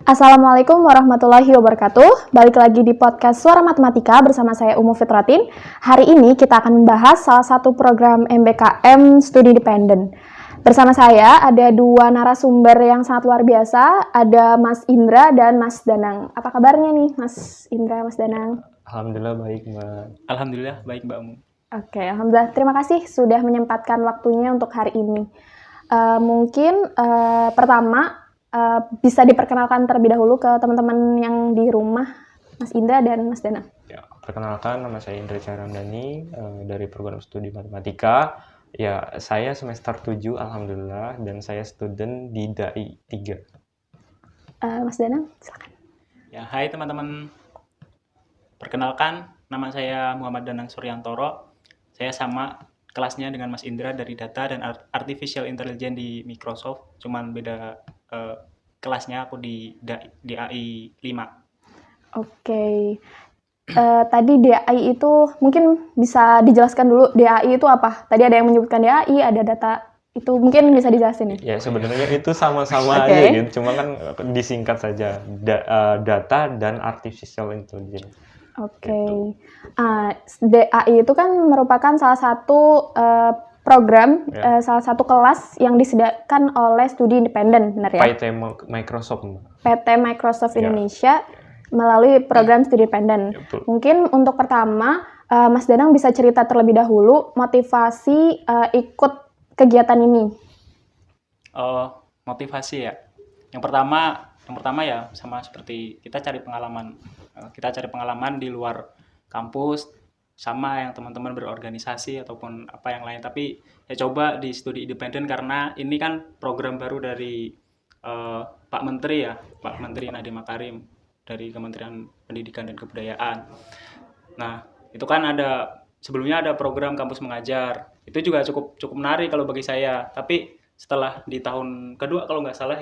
Assalamualaikum warahmatullahi wabarakatuh. Balik lagi di podcast Suara Matematika bersama saya Umu Fitratin. Hari ini kita akan membahas salah satu program MBKM Studi Independen. Bersama saya ada dua narasumber yang sangat luar biasa, ada Mas Indra dan Mas Danang. Apa kabarnya nih Mas Indra, Mas Danang? Alhamdulillah baik Mbak. Alhamdulillah baik Mbak Umu. Oke, alhamdulillah. Terima kasih sudah menyempatkan waktunya untuk hari ini. Mungkin pertama bisa diperkenalkan terlebih dahulu ke teman-teman yang di rumah, Mas Indra dan Mas Danang. Ya, perkenalkan, nama saya Indra Caramdani dari program studi matematika. Ya, saya semester 7 alhamdulillah dan saya student di DAI 3. Mas Danang, silakan. Ya, hai teman-teman. Perkenalkan, nama saya Muhammad Danang Suryantoro. Saya sama kelasnya dengan Mas Indra dari Data dan Artificial Intelligence di Microsoft, cuman beda kelasnya, aku di AI 5. Oke. Tadi DAI itu mungkin bisa dijelaskan dulu DAI itu apa? Tadi ada yang menyebutkan DAI, ada data, itu mungkin bisa dijelasin nih. Ya, sebenarnya itu sama-sama Oke. aja gitu, cuma kan disingkat saja data dan artificial intelligence. Oke. DAI itu kan merupakan salah satu program, salah satu kelas yang disediakan oleh Studi Independen, benar ya? PT Microsoft. PT Microsoft Ya. Indonesia melalui program Studi Independen. Ya, betul. Mungkin untuk pertama, Mas Danang bisa cerita terlebih dahulu motivasi ikut kegiatan ini. Motivasi ya. Yang pertama ya sama seperti kita cari pengalaman. Kita cari pengalaman di luar kampus sama yang teman-teman berorganisasi ataupun apa yang lain. Tapi ya coba di studi independen karena ini kan program baru dari Pak Menteri ya, Pak Menteri Nadiem Makarim dari Kementerian Pendidikan dan Kebudayaan. Nah, itu kan sebelumnya ada program kampus mengajar. Itu juga cukup menarik kalau bagi saya. Tapi setelah di tahun kedua kalau nggak salah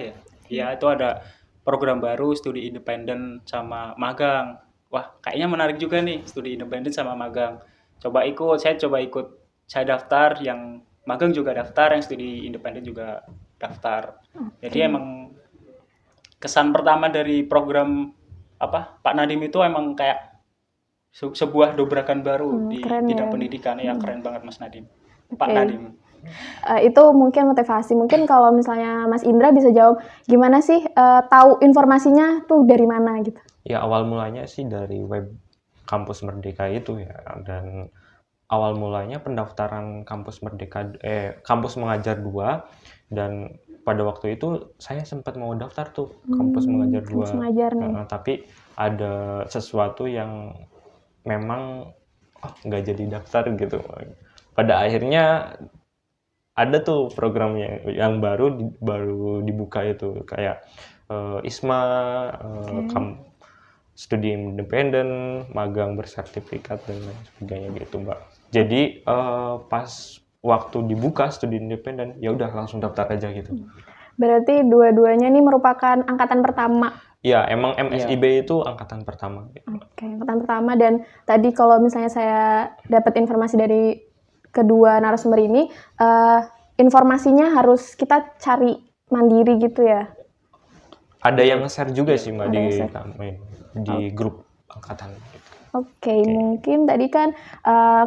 ya itu ada program baru studi independen sama magang. Wah, kayaknya menarik juga nih studi independen sama magang. Saya coba ikut. Saya daftar, yang magang juga daftar, yang studi independen juga daftar. Jadi emang kesan pertama dari program Pak Nadiem itu emang kayak sebuah dobrakan baru di keren bidang ya. pendidikan. Ya keren banget Mas Nadiem. Oke. Pak Nadiem. Itu mungkin motivasi. Mungkin kalau misalnya Mas Indra bisa jawab, gimana sih tahu informasinya tuh dari mana gitu? Ya, awal mulanya sih dari web Kampus Merdeka itu ya, dan awal mulanya pendaftaran Kampus Merdeka Kampus Mengajar 2, dan pada waktu itu saya sempat mau daftar tuh Kampus Mengajar 2. Kampus Mengajar nih. Tapi ada sesuatu yang memang nggak jadi daftar gitu. Pada akhirnya ada tuh programnya yang baru dibuka itu kayak ISMA, studi independen, magang bersertifikat dan lain sebagainya gitu, Mbak. Jadi pas waktu dibuka studi independen, ya udah langsung daftar aja gitu. Berarti dua-duanya ini merupakan angkatan pertama. Ya, emang MSIB itu angkatan pertama. Gitu. Oke, angkatan pertama. Dan tadi kalau misalnya saya dapat informasi dari kedua narasumber ini, informasinya harus kita cari mandiri gitu ya? Ada yang nge-share juga sih Mbak di grup angkatan. Gitu. Oke, mungkin tadi kan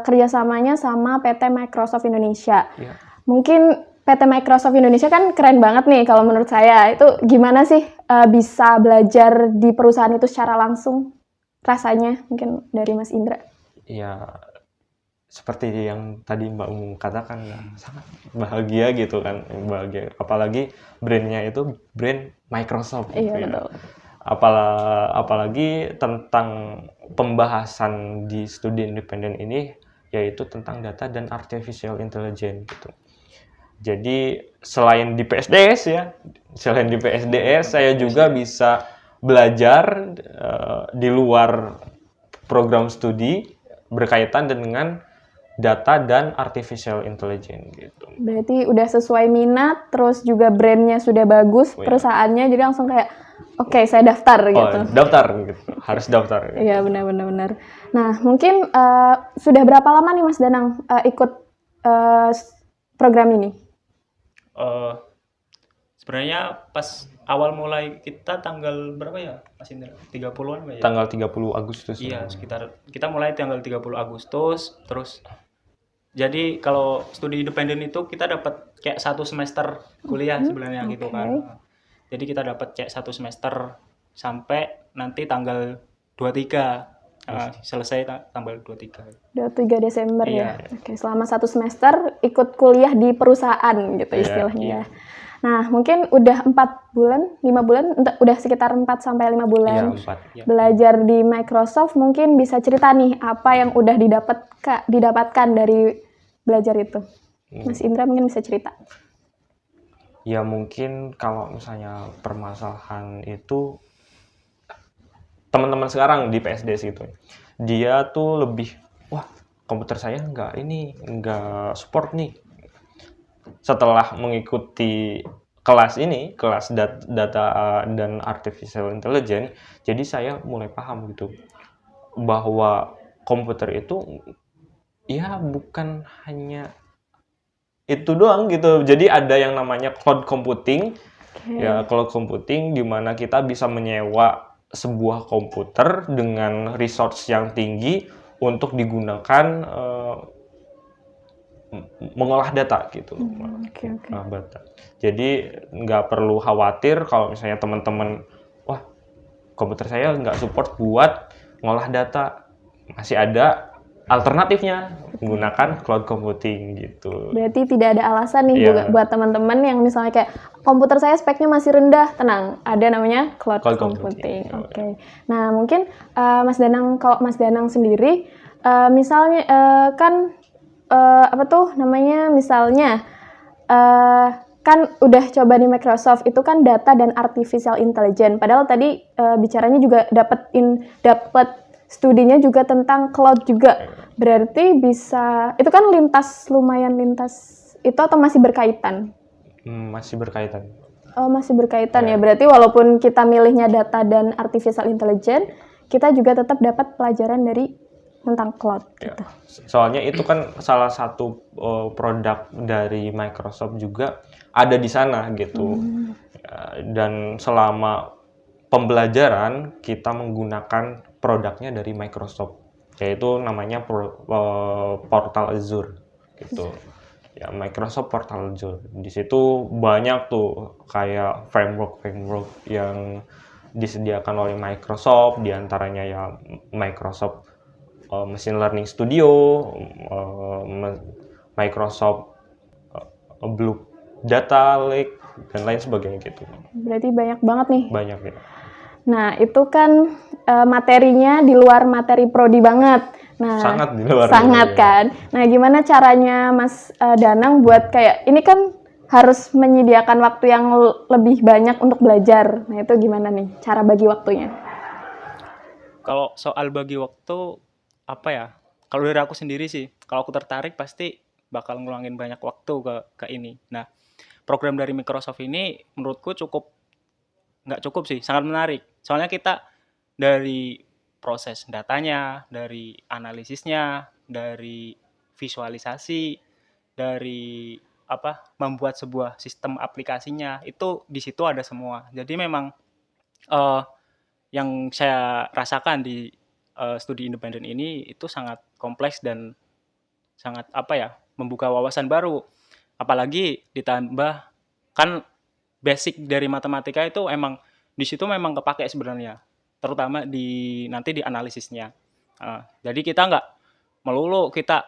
kerjasamanya sama PT Microsoft Indonesia. Ya. Mungkin PT Microsoft Indonesia kan keren banget nih kalau menurut saya. Itu gimana sih bisa belajar di perusahaan itu secara langsung? Rasanya mungkin dari Mas Indra. Ya, seperti yang tadi Mbak Umu katakan, sangat bahagia gitu kan. Bahagia. Apalagi brandnya itu brand Microsoft. Iya, gitu, betul. Apalagi tentang pembahasan di studi independen ini, yaitu tentang data dan artificial intelligence gitu. Jadi selain di PSDS saya juga bisa belajar di luar program studi berkaitan dengan data dan artificial intelligence gitu. Berarti udah sesuai minat, terus juga brandnya sudah bagus, perusahaannya, jadi langsung kayak oke, saya daftar gitu. Daftar gitu, harus daftar. Iya, benar. Nah, mungkin sudah berapa lama nih Mas Danang ikut program ini? Sebenarnya pas awal mulai kita tanggal berapa ya Mas Indra? 30-an ya? Tanggal 30 Agustus. Iya, sekitar kita mulai tanggal 30 Agustus, terus jadi kalau studi independen itu kita dapat kayak 1 semester kuliah sebenarnya gitu kan. Jadi kita dapat kayak 1 semester sampai nanti tanggal 23 selesai tanggal 23. 23 Desember Iya. ya. Oke, selama 1 semester ikut kuliah di perusahaan gitu Iya, istilahnya iya. ya. Nah, mungkin udah 4 bulan, 5 bulan, udah sekitar 4 sampai 5 Iya, bulan 4. Iya. belajar di Microsoft. Mungkin bisa cerita nih apa yang udah didapatkan dari belajar itu. Mas Indra mungkin bisa cerita. Ya mungkin kalau misalnya permasalahan itu teman-teman sekarang di PSDS gitu, dia tuh lebih, wah komputer saya nggak support nih. Setelah mengikuti kelas ini, kelas data dan artificial intelligence, jadi saya mulai paham gitu bahwa komputer itu ya bukan hanya itu doang gitu. Jadi ada yang namanya cloud computing. Ya, cloud computing di mana kita bisa menyewa sebuah komputer dengan resource yang tinggi untuk digunakan mengolah data gitu. Oke. Data. Jadi nggak perlu khawatir kalau misalnya teman-teman, wah komputer saya nggak support buat ngolah data. Masih ada alternatifnya, menggunakan cloud computing gitu. Berarti tidak ada alasan nih Iya. buat teman-teman yang misalnya kayak komputer saya speknya masih rendah, tenang, ada namanya cloud computing. Oke. Nah, mungkin kalau Mas Danang sendiri misalnya misalnya kan udah coba di Microsoft itu kan data dan artificial intelligence. Padahal tadi bicaranya juga dapat studinya juga tentang cloud juga. Berarti bisa, itu kan lumayan lintas itu atau masih berkaitan? Masih berkaitan. Oh, masih berkaitan ya. Berarti walaupun kita milihnya data dan artificial intelligence, kita juga tetap dapat pelajaran tentang cloud gitu. Soalnya itu kan salah satu produk dari Microsoft juga ada di sana gitu. Dan selama pembelajaran kita menggunakan produknya dari Microsoft, yaitu namanya Portal Azure gitu. Ya, Microsoft Portal Azure. Di situ banyak tuh kayak framework yang disediakan oleh Microsoft, diantaranya ya Microsoft Machine Learning Studio, Microsoft Blue Data Lake, dan lain sebagainya gitu. Berarti banyak banget nih. Banyak ya. Nah, itu kan materinya di luar materi prodi banget. Nah, Sangat di luar. Sangat kan. Nah, gimana caranya Mas Danang buat kayak ini kan harus menyediakan waktu yang lebih banyak untuk belajar. Nah, itu gimana nih cara bagi waktunya? Kalau soal bagi waktu apa ya? Kalau dari aku sendiri sih, kalau aku tertarik pasti bakal ngeluangin banyak waktu ke ini. Nah, program dari Microsoft ini menurutku nggak cukup sih, sangat menarik. Soalnya kita dari proses datanya, dari analisisnya, dari visualisasi, dari membuat sebuah sistem aplikasinya, itu di situ ada semua. Jadi memang yang saya rasakan di studi independen ini itu sangat kompleks dan sangat membuka wawasan baru. Apalagi ditambah kan basic dari matematika itu emang di situ memang kepake sebenarnya, terutama nanti di analisisnya. Jadi kita nggak melulu kita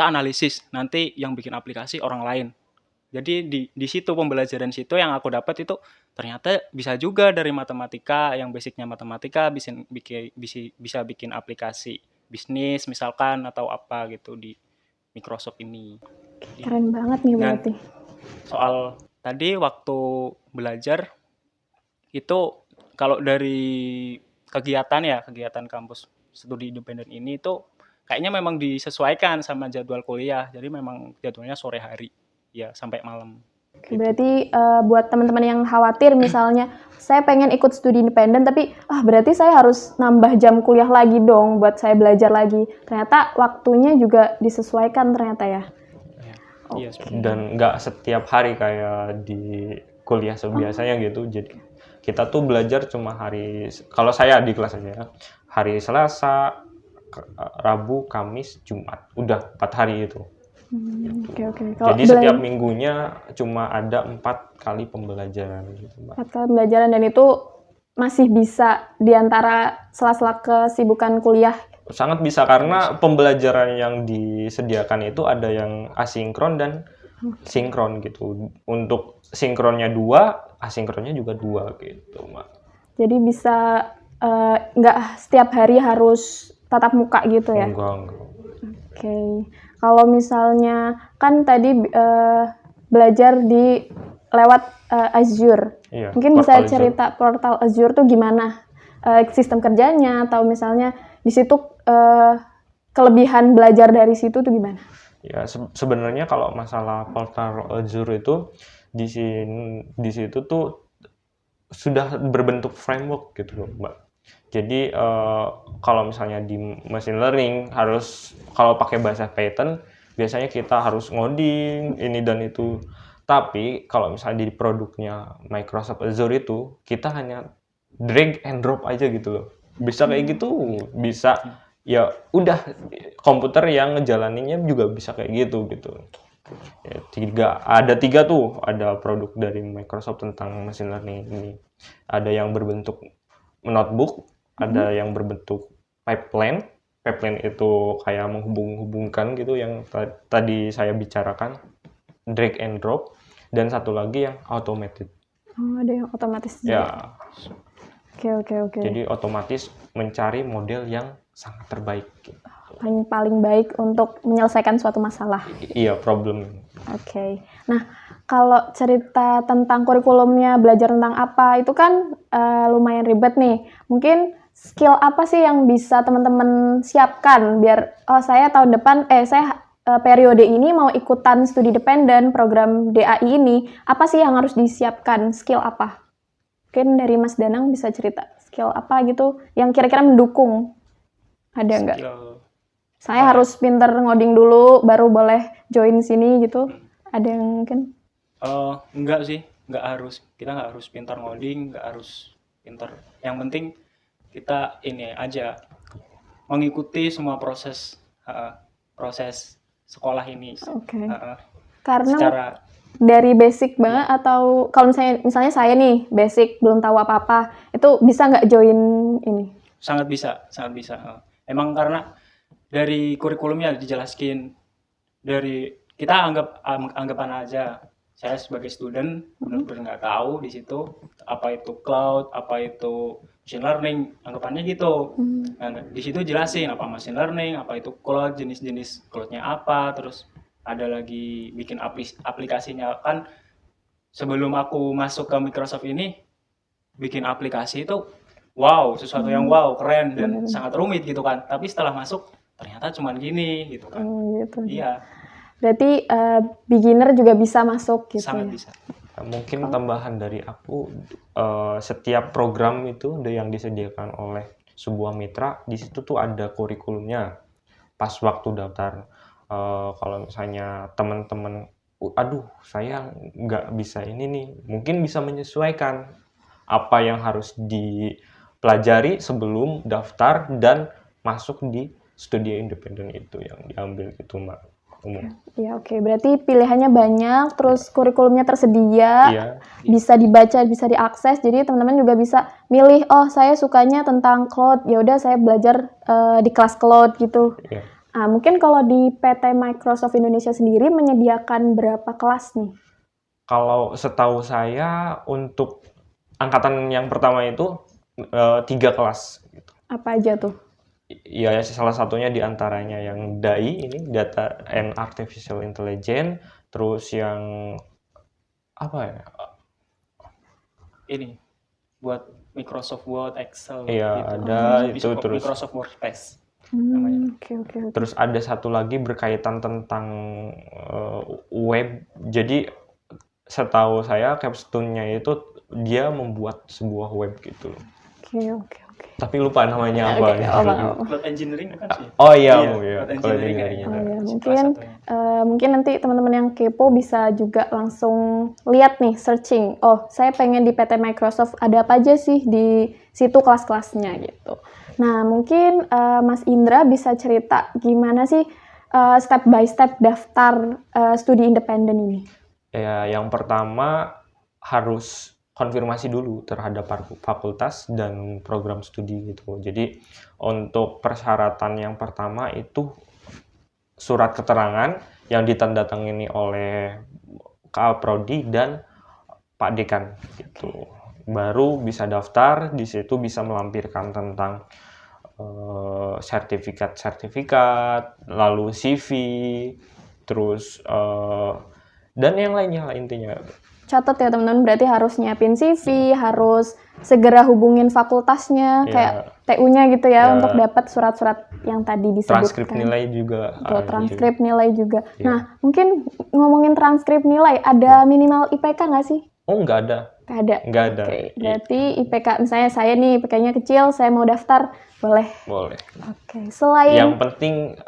analisis, nanti yang bikin aplikasi orang lain. Jadi di situ pembelajaran situ yang aku dapat itu ternyata bisa juga dari matematika, yang basicnya matematika bisa bikin aplikasi bisnis misalkan atau apa gitu di Microsoft ini. Keren banget nih berarti. Soal tadi waktu belajar itu kalau dari kegiatan kampus studi independen ini itu kayaknya memang disesuaikan sama jadwal kuliah. Jadi memang jadwalnya sore hari ya sampai malam. Berarti buat teman-teman yang khawatir misalnya saya pengen ikut studi independen tapi berarti saya harus nambah jam kuliah lagi dong buat saya belajar lagi. Ternyata waktunya juga disesuaikan ternyata ya. Iya, dan nggak setiap hari kayak di kuliah biasanya gitu. Jadi kita tuh belajar cuma kalau saya di kelas aja ya, hari Selasa, Rabu, Kamis, Jumat. Udah 4 hari itu. Oke. Kalau Jadi setiap minggunya cuma ada 4 kali pembelajaran gitu, Mbak. 4 kali pembelajaran, dan itu masih bisa diantara sela-sela kesibukan kuliah. Sangat bisa karena pembelajaran yang disediakan itu ada yang asinkron dan sinkron gitu. Untuk sinkronnya 2, asinkronnya juga 2 gitu, Mbak. Jadi bisa nggak setiap hari harus tatap muka gitu ya? Enggak. Oke. Kalau misalnya kan tadi belajar di lewat Azure. Iya, Mungkin bisa portal Azure. cerita portal Azure tuh gimana sistem kerjanya, atau misalnya di situ kelebihan belajar dari situ tuh gimana? Ya, sebenarnya kalau masalah portal Azure itu di situ tuh sudah berbentuk framework gitu loh, Mbak. Jadi kalau misalnya di machine learning kalau pakai bahasa Python biasanya kita harus ngoding ini dan itu. Tapi kalau misalnya di produknya Microsoft Azure itu kita hanya drag and drop aja gitu loh. Bisa kayak gitu, bisa ya udah komputer yang ngejalaninnya juga bisa kayak gitu. Ya, ada tiga tuh, ada produk dari Microsoft tentang machine learning ini. Ada yang berbentuk notebook, ada yang berbentuk pipeline. Pipeline itu kayak menghubungkan gitu yang tadi saya bicarakan, drag and drop, dan satu lagi yang automated. Oh, ada yang otomatis juga. Ya, Oke. jadi otomatis mencari model yang sangat terbaik. Paling baik untuk menyelesaikan suatu masalah. Iya, problem. Oke. Nah, kalau cerita tentang kurikulumnya, belajar tentang apa, itu kan lumayan ribet nih. Mungkin skill apa sih yang bisa teman-teman siapkan biar saya tahun depan, periode ini mau ikutan studi dependen program DAI ini, apa sih yang harus disiapkan? Skill apa? Mungkin dari Mas Danang bisa cerita skill apa gitu yang kira-kira mendukung. Ada nggak? Saya harus pinter ngoding dulu, baru boleh join sini gitu. Ada yang mungkin? Enggak sih, nggak harus. Kita nggak harus pintar ngoding, nggak harus pintar. Yang penting kita ini aja mengikuti semua proses sekolah ini. Oke. Uh, Karena secara dari basic banget, atau kalau misalnya saya nih basic belum tahu apa-apa, itu bisa nggak join ini? sangat bisa. Emang karena dari kurikulumnya dijelaskan, dari kita anggapan aja, saya sebagai student benar-benar nggak tahu di situ apa itu cloud, apa itu machine learning, anggapannya gitu. Nah, di situ jelasin apa machine learning, apa itu cloud, jenis-jenis cloudnya apa, terus ada lagi bikin aplikasinya kan. Sebelum aku masuk ke Microsoft ini, bikin aplikasi itu wow, sesuatu yang wow, keren dan sangat rumit gitu kan. Tapi setelah masuk ternyata cuman gini gitu kan. Gitu. Iya, Berarti beginner juga bisa masuk gitu. sangat ya? bisa. Mungkin tambahan dari aku, setiap program itu yang disediakan oleh sebuah mitra, di situ tuh ada kurikulumnya. Pas waktu daftar, kalau misalnya teman-teman, aduh saya nggak bisa ini nih, mungkin bisa menyesuaikan apa yang harus dipelajari sebelum daftar dan masuk di studi independen itu yang diambil gitu, Mbak. Ya, oke. Berarti pilihannya banyak, terus kurikulumnya tersedia, Iya. bisa dibaca, bisa diakses. Jadi teman-teman juga bisa milih, oh saya sukanya tentang cloud, ya udah saya belajar di kelas cloud gitu. Iya. Nah, mungkin kalau di PT Microsoft Indonesia sendiri menyediakan berapa kelas nih? Kalau setahu saya untuk angkatan yang pertama itu 3 kelas. Gitu. Apa aja tuh? Ya, salah satunya diantaranya yang DAI ini, Data and Artificial Intelligence, terus yang apa ya? Ini buat Microsoft Word, Excel Iya, gitu. ada itu terus. Microsoft Workspace namanya. Oke. Terus ada satu lagi berkaitan tentang web. Jadi setahu saya capstone-nya itu dia membuat sebuah web gitu. Oke. Tapi lupa namanya apa. Oke, apa. Cloud engineering kan sih. Oh iya, Iya, ya. cloud Kalau engineering engineering kayaknya. Oh ya, Salah mungkin satunya. mungkin nanti teman-teman yang kepo bisa juga langsung lihat nih searching. Oh, saya pengen di PT Microsoft ada apa aja sih di situ kelas-kelasnya gitu. Nah, mungkin Mas Indra bisa cerita gimana sih step by step daftar studi independen ini? Ya, yang pertama harus konfirmasi dulu terhadap fakultas dan program studi gitu. Jadi untuk persyaratan yang pertama itu surat keterangan yang ditandatangani oleh KA Prodi dan Pak Dekan gitu. Baru bisa daftar, di situ bisa melampirkan tentang sertifikat, lalu CV, terus dan yang lainnya lah intinya. Catat ya teman-teman, berarti harus nyiapin CV, harus segera hubungin fakultasnya, Ya. kayak TU-nya gitu ya, Ya. untuk dapat surat-surat yang tadi disebutkan. Transkrip nilai juga. Betul, transkrip nilai juga. Iya. Nah, mungkin ngomongin transkrip nilai, ada minimal IPK nggak sih? Oh, nggak ada. Nggak ada. Nggak ada. Oke, berarti IPK, misalnya saya nih IPK-nya kecil, saya mau daftar, boleh. Boleh. Oke, selain Yang penting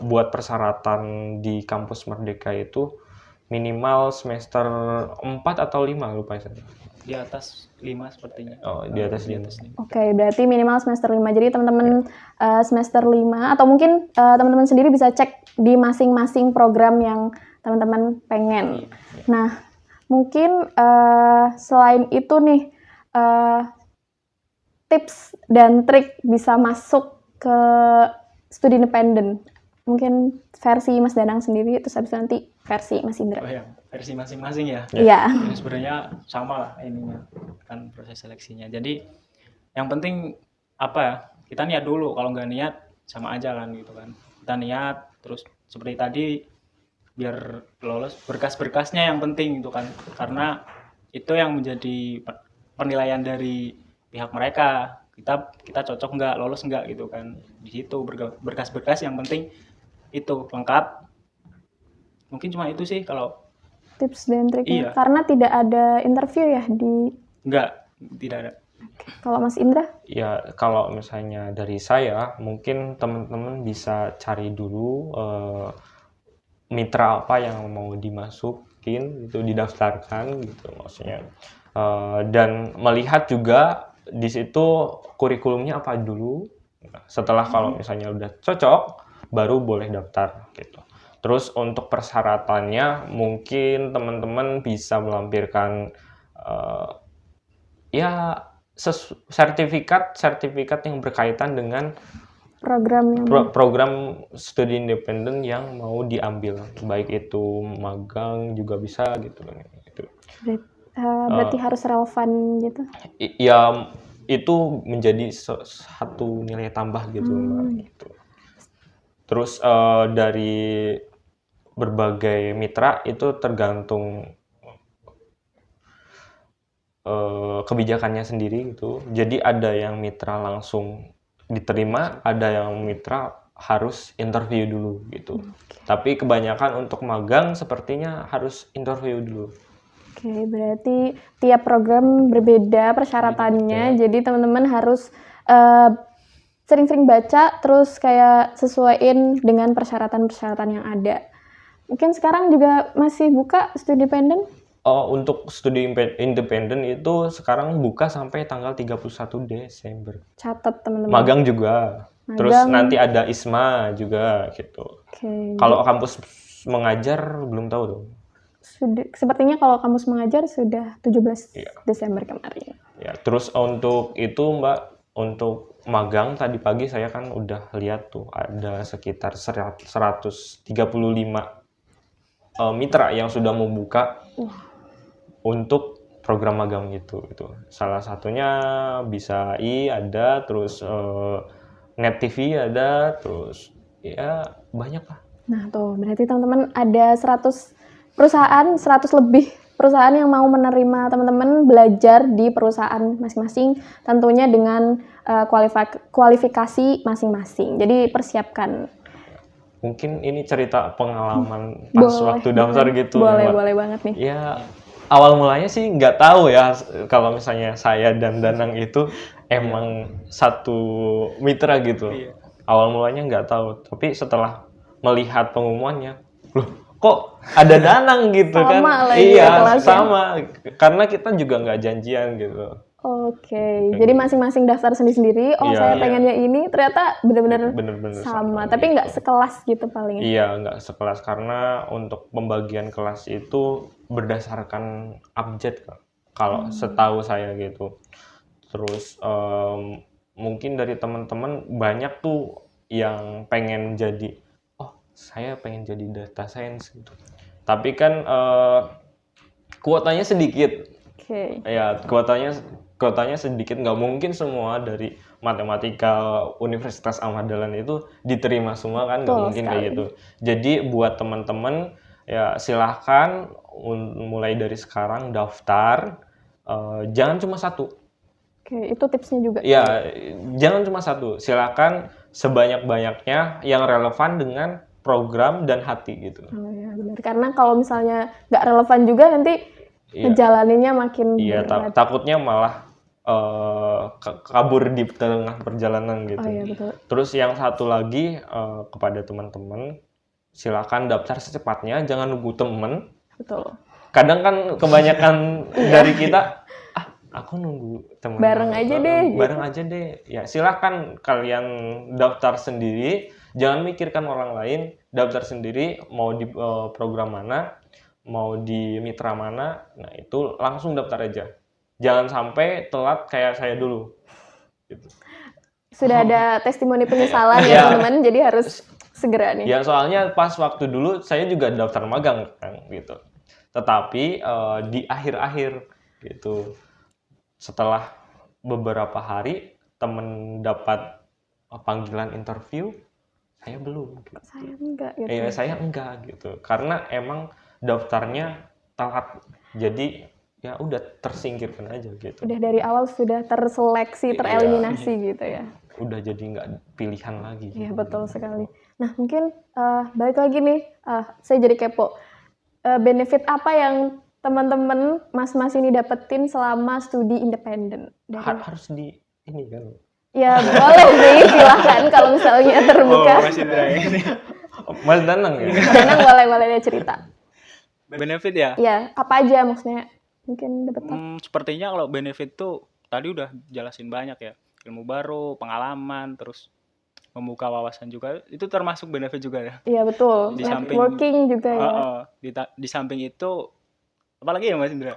buat persyaratan di kampus Merdeka itu minimal semester 4 atau 5, lupa saya. Di atas 5 sepertinya. Oh, di atas 5. Oke, berarti minimal semester 5. Jadi teman-teman semester 5 atau mungkin teman-teman sendiri bisa cek di masing-masing program yang teman-teman pengen. Nah, mungkin selain itu nih tips dan trik bisa masuk ke studi independen. Mungkin versi Mas Danang sendiri, terus habis itu nanti versi Mas Indra. Oh ya, versi masing-masing ya. Iya. Ya, sebenarnya sama lah ininya kan proses seleksinya. Jadi yang penting apa ya, kita niat dulu. Kalau nggak niat sama aja kan gitu kan. Kita niat terus seperti tadi biar lolos, berkas-berkasnya yang penting itu kan, karena itu yang menjadi penilaian dari pihak mereka. Kita cocok nggak, lolos nggak gitu kan. Di situ berkas-berkas yang penting itu lengkap. Mungkin cuma itu sih kalau Tips dan triknya. Iya. Karena tidak ada interview ya di tidak ada. kalau Mas Indra. Ya, kalau misalnya dari saya, mungkin teman-teman bisa cari dulu mitra apa yang mau dimasukin, itu didaftarkan gitu maksudnya. Dan melihat juga di situ kurikulumnya apa dulu. Setelah kalau misalnya udah cocok, baru boleh daftar gitu. Terus untuk persyaratannya mungkin teman-teman bisa melampirkan sertifikat yang berkaitan dengan Program yang program studi independen yang mau diambil, baik itu magang juga bisa gitu kan. berarti harus relevan gitu. Ya itu menjadi satu nilai tambah gitu Mbak, gitu. Terus dari berbagai mitra itu tergantung kebijakannya sendiri gitu. Jadi ada yang mitra langsung diterima, ada yang mitra harus interview dulu gitu. Tapi kebanyakan untuk magang sepertinya harus interview dulu. Oke, berarti tiap program berbeda persyaratannya. Jadi teman-teman harus sering-sering baca, terus kayak sesuaiin dengan persyaratan-persyaratan yang ada. Mungkin sekarang juga masih buka studi independen? Untuk studi independen itu sekarang buka sampai tanggal 31 Desember. Catat teman-teman. Magang juga. Terus nanti ada ISMA juga gitu. Oke. Kalau kampus mengajar belum tahu tuh. Sepertinya kalau kampus mengajar sudah 17 Iya. Desember kemarin. Ya, terus untuk itu Mbak, untuk magang tadi pagi saya kan udah lihat tuh ada sekitar 135 mitra yang sudah membuka untuk program magang itu. Salah satunya Bisa AI ada, terus Net TV ada, terus ya banyak lah. Nah tuh, berarti teman-teman ada 100 lebih perusahaan yang mau menerima teman-teman belajar di perusahaan masing-masing, tentunya dengan kualifikasi masing-masing. Jadi persiapkan. Mungkin ini cerita pengalaman pas waktu daftar gitu. Boleh, Mbak. boleh banget nih. Ya awal mulanya sih nggak tahu ya kalau misalnya saya dan Danang itu emang satu mitra gitu. Iya. Awal mulanya nggak tahu, tapi setelah melihat pengumumannya, loh kok ada Danang gitu Sama kan? lagi Iya, kelasnya. sama. Karena kita juga nggak janjian gitu. Oke, jadi masing-masing daftar sendiri-sendiri. Oh, Iya. saya pengennya ini, ternyata benar-benar Bener-bener sama, sama tapi nggak gitu. sekelas gitu paling. Iya, nggak sekelas karena untuk pembagian kelas itu berdasarkan abjad, Kak. Kalau setahu saya gitu. Terus mungkin dari teman-teman banyak tuh yang pengen jadi, oh saya pengen jadi data science gitu. Tapi kan kuotanya sedikit. Oke. Ya, kuotanya sedikit, nggak mungkin semua dari matematika Universitas Ahmad Dahlan itu diterima semua kan, nggak Betul mungkin kayak sekali. gitu. Jadi buat teman-teman ya silahkan mulai dari sekarang daftar, jangan cuma satu. Oke, itu tipsnya juga. Ya, jangan cuma satu, silahkan sebanyak-banyaknya yang relevan dengan program dan hati gitu. Oh ya benar, karena kalau misalnya nggak relevan juga nanti Iya. ngejalaninnya makin Iya, berat. takutnya malah kabur di tengah perjalanan gitu. Oh iya betul. Terus yang satu lagi kepada teman-teman, silakan daftar secepatnya, jangan nunggu temen. Betul. Kadang kan kebanyakan dari kita, aku nunggu teman. Bareng aja deh, gitu. Bareng aja deh. Ya silakan kalian daftar sendiri, jangan mikirkan orang lain, daftar sendiri mau di program mana, mau di mitra mana, nah itu langsung daftar aja. Jangan sampai telat kayak saya dulu. Gitu. Sudah ada testimoni penyesalan ya Iya. teman-teman, jadi harus segera nih. Ya soalnya pas waktu dulu saya juga daftar magang kan gitu. Tetapi di akhir-akhir gitu, setelah beberapa hari temen dapat panggilan interview, saya belum. Gitu. Saya enggak gitu. Iya, saya enggak gitu. Karena emang daftarnya telat. Jadi ya udah tersingkirkan aja gitu. Udah dari awal sudah terseleksi, tereliminasi gitu ya. Udah jadi nggak pilihan lagi. Iya betul sekali. Nah mungkin balik lagi nih, saya jadi kepo. Benefit apa yang teman-teman mas-mas ini dapetin selama studi independen? Harus di ini kan. Ya boleh sih, silahkan kalau misalnya terbuka. Mas Indra ini. Mas Danang ya. Danang boleh dia cerita. Benefit ya? Ya apa aja maksudnya? Mungkin dapat Sepertinya kalau benefit tuh tadi udah jelasin banyak ya. Ilmu baru, pengalaman, terus membuka wawasan juga. Itu termasuk benefit juga ya. Iya betul. Di samping- Networking juga ya. Di samping itu apalagi ya Mas Indra?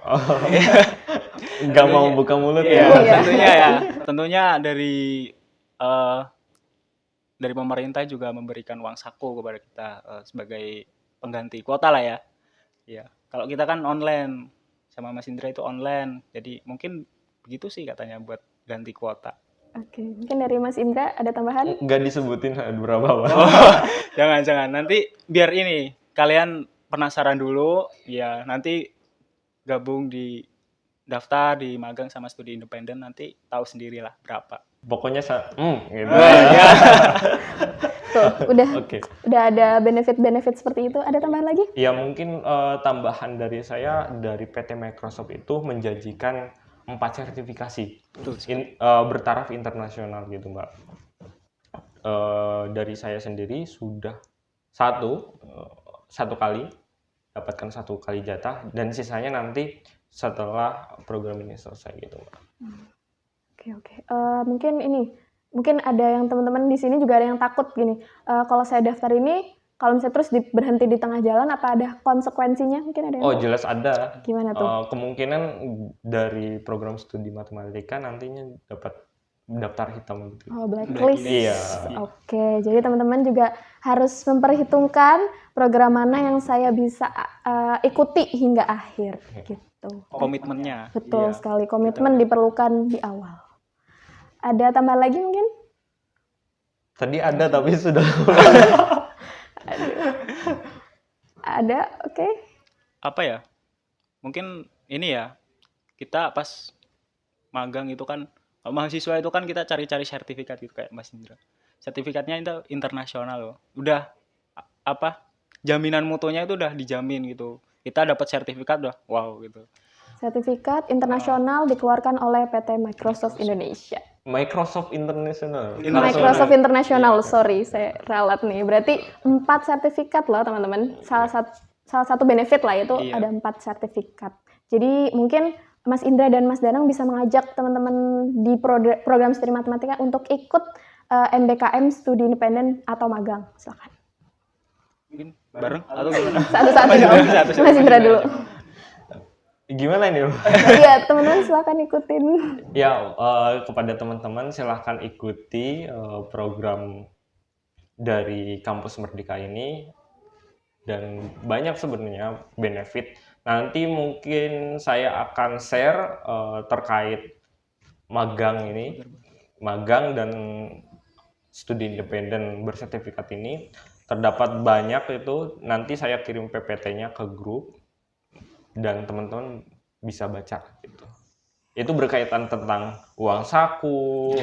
Nggak mau buka mulut Iya, ya. tentunya ya. Tentunya dari pemerintah juga memberikan uang saku kepada kita sebagai pengganti kuota lah ya. Iya. Kalau kita kan online sama Mas Indra itu online. Jadi mungkin begitu sih katanya buat ganti kuota. Oke, mungkin dari Mas Indra ada tambahan? Nggak disebutin berapa. Jangan. Nanti biar ini kalian penasaran dulu, ya nanti gabung di daftar di magang sama studi independen nanti tahu sendirilah berapa. Pokoknya gitu. Ya. Tuh, Oke. udah ada benefit-benefit seperti itu. Ada tambahan lagi? Ya mungkin tambahan dari saya, dari PT Microsoft itu menjanjikan 4 sertifikasi bertaraf internasional gitu Mbak. Dari saya sendiri sudah satu kali dapatkan 1 kali jatah, dan sisanya nanti setelah program ini selesai gitu Mbak. Oke. Mungkin ada yang teman-teman di sini juga ada yang takut gini. Kalau saya daftar ini, kalau misalnya terus berhenti di tengah jalan, apa ada konsekuensinya? Mungkin ada yang Oh tahu? jelas ada. Gimana tuh? Kemungkinan dari program studi matematika nantinya dapat daftar hitam gitu. Oh, blacklist. Iya. Oke, jadi teman-teman juga harus memperhitungkan program mana yang saya bisa ikuti hingga akhir gitu. Komitmennya. Betul Iya. sekali, komitmen diperlukan di awal. Ada tambahan lagi mungkin? Tadi ada tapi sudah. Ada, oke. Apa ya? Mungkin ini ya. Kita pas magang itu kan mahasiswa itu kan kita cari-cari sertifikat gitu kayak Mas Indra. Sertifikatnya itu internasional loh. Udah jaminan mutunya itu udah dijamin gitu. kita dapat sertifikat udah wow gitu. Sertifikat internasional dikeluarkan oleh PT Microsoft Indonesia. Microsoft International. Microsoft International, sorry, saya ralat nih. Berarti 4 sertifikat loh teman-teman. Salah satu benefit lah itu Iya. ada 4 sertifikat. Jadi mungkin Mas Indra dan Mas Danang bisa mengajak teman-teman di program studi matematika untuk ikut MBKM studi independen atau magang. Silakan. Mungkin bareng atau gimana? Satu-satu dong. Satu-satu. Mas Indra dulu. Gimana nih? Iya, teman-teman silakan ikutin. Ya, kepada teman-teman silahkan ikuti program dari Kampus Merdeka ini, dan banyak sebenarnya benefit. Nanti mungkin saya akan share terkait magang dan studi independen bersertifikat ini. Terdapat banyak itu, nanti saya kirim PPT-nya ke grup dan teman-teman bisa baca gitu. Itu berkaitan tentang uang saku,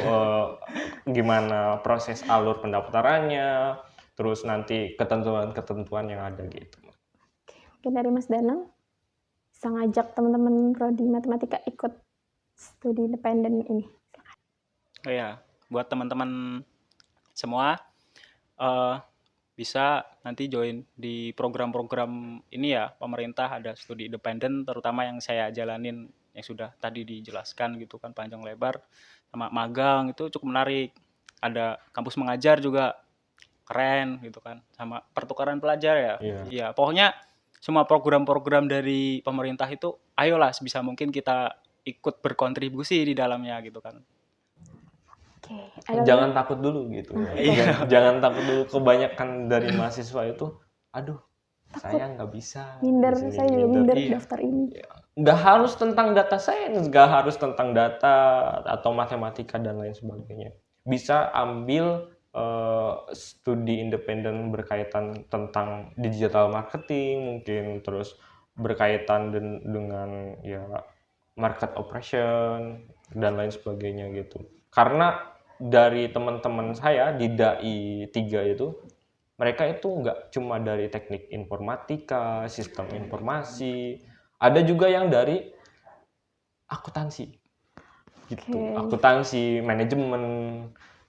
gimana proses alur pendaftarannya, terus nanti ketentuan-ketentuan yang ada gitu. Mungkin dari Mas Danang bisa ngajak teman-teman prodi matematika ikut studi independen ini. Oh ya, buat teman-teman semua bisa nanti join di program-program ini ya, pemerintah ada studi independen, terutama yang saya jalanin yang sudah tadi dijelaskan gitu kan panjang lebar, sama magang itu cukup menarik. Ada kampus mengajar juga keren gitu kan, sama pertukaran pelajar ya. Iya. Iya, pokoknya semua program-program dari pemerintah itu ayolah sebisa mungkin kita ikut berkontribusi di dalamnya gitu kan. Oke, ada Jangan takut dulu gitu. Jangan takut dulu. Kebanyakan dari mahasiswa itu, aduh, saya nggak bisa. minder, di sini, saya juga minder Iya. daftar ini. Nggak harus tentang data science, nggak harus tentang data atau matematika dan lain sebagainya. Bisa ambil studi independen berkaitan tentang digital marketing, mungkin terus berkaitan dengan ya market operation dan lain sebagainya gitu. Karena dari teman-teman saya di DAI 3 itu, mereka itu nggak cuma dari teknik informatika, sistem informasi, ada juga yang dari akuntansi gitu. Oke. Akuntansi, manajemen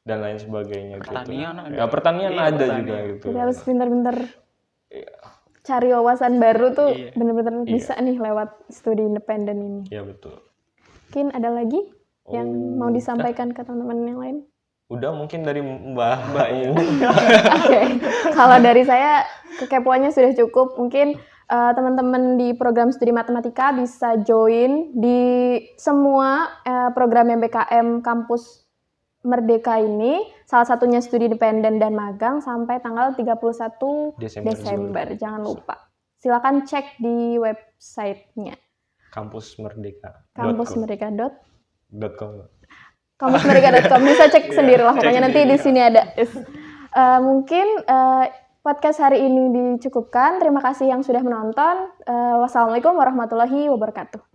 dan lain sebagainya Pertanian gitu. ada. Ya, pertanian Iya, ada pertanian. juga gitu. Jadi harus pintar-pintar Iya. cari wawasan baru tuh, Iya. bener-bener Iya. bisa nih lewat studi independen ini. Ya betul. Mungkin ada lagi yang mau Udah. disampaikan ke teman-teman yang lain? Udah mungkin dari Mbak iya. Oke, kalau dari saya kekepoannya sudah cukup. Mungkin teman-teman di program studi matematika bisa join di semua program MBKM kampus Merdeka ini, salah satunya studi independen dan magang sampai tanggal 31 Desember. Jangan lupa. Silakan cek di websitenya kampusmerdeka.com. kampusmerdeka.com, bisa cek sendiri lah, pokoknya nanti di sini ada. Mungkin podcast hari ini dicukupkan. Terima kasih yang sudah menonton. Wassalamualaikum warahmatullahi wabarakatuh.